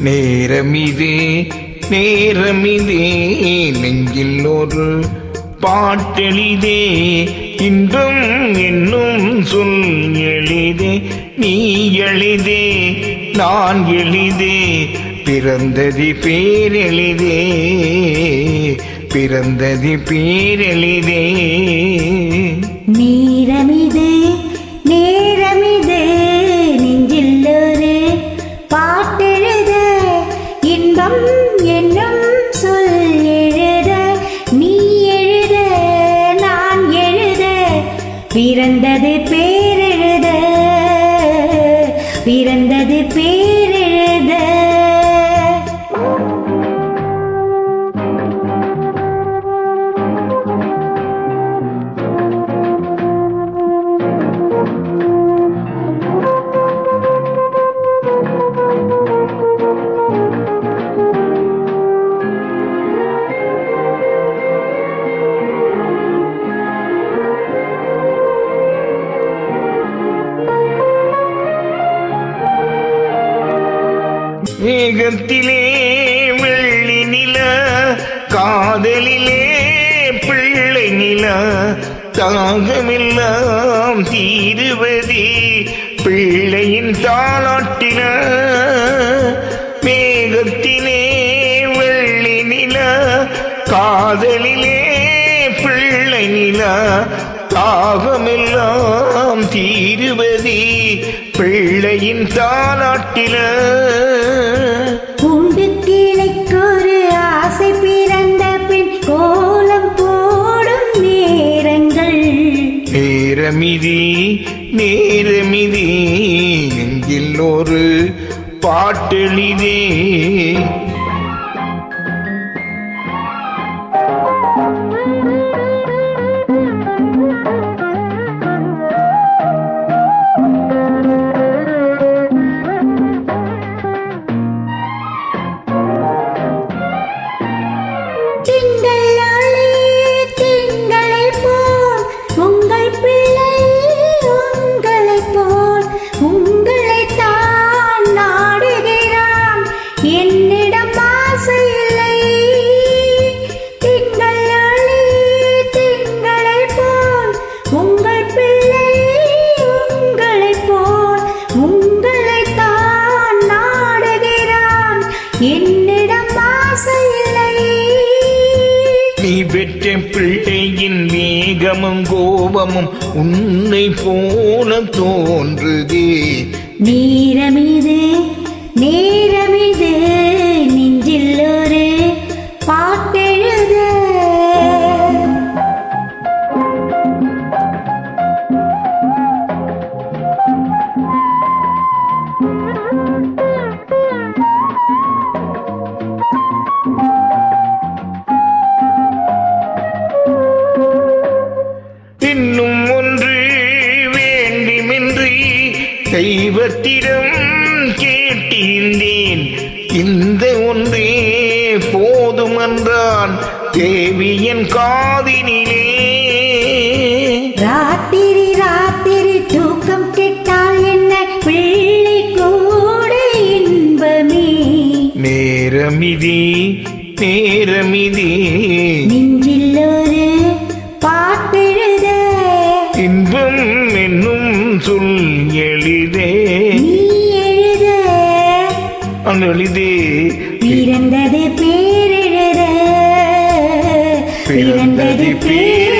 நேரமிதே நேரமிதே நெஞ்சில் ஒரு பாட்டெளிதே இன்பம் என்னும் சொல் எளிதே நீ எளிதே நான் எளிதே பிறந்தது பேரெளிதே பிறந்தது பேரெளிதே நேரமிது நேரமிது நெஞ்சில் ஒரு பாட்டெழுத இன்பம் என்னும் சொல் எழுத நீ எழுத நான் எழுத பிறந்தது பேரெழுத பிறந்தது பேரெழுத மேகத்திலே வெள்ளி நில காதலிலே பிள்ளை நில தாகமெல்லாம் தீருவதே பிள்ளையின் தாளாட்டின மேகத்திலே வெள்ளி நில காதலிலே பிள்ளை நில தாகமெல்லாம் தீருவதே பிள்ளையின் தாளாட்டில உண்டு கிளைக்கொரு ஆசை பிறந்த பின் கோலம் போடும் நேரங்கள் நேரமிதி நேரமிதி நெஞ்சில் ஒரு பாட்டெளிதே நீ பெற்ற பிள்ளையின் வேகமும் கோபமும் உன்னை போல தோன்றுதே நேரமிது நேரமிது நெஞ்சில் ஒரு பாட்டெழுத இன்னும் ஒன்று வேண்டுமென்று தெய்வத்திடம் கேட்டிருந்தேன் இந்த ஒன்றே போதும் என்றான் தேவியன் காதினிலே ராத்திரி ராத்திரி தூக்கம் கெட்டால் என்ன பிள்ளை கூட இன்பமே நேரமிதி நேரமிதி நெஞ்சில் ஒரு பாட்டெழுத இன்பம் என்னும் சொல் எளிதே நீ எழுத எளிதே பிறந்தது பேரெழுத பிறந்தது பேர்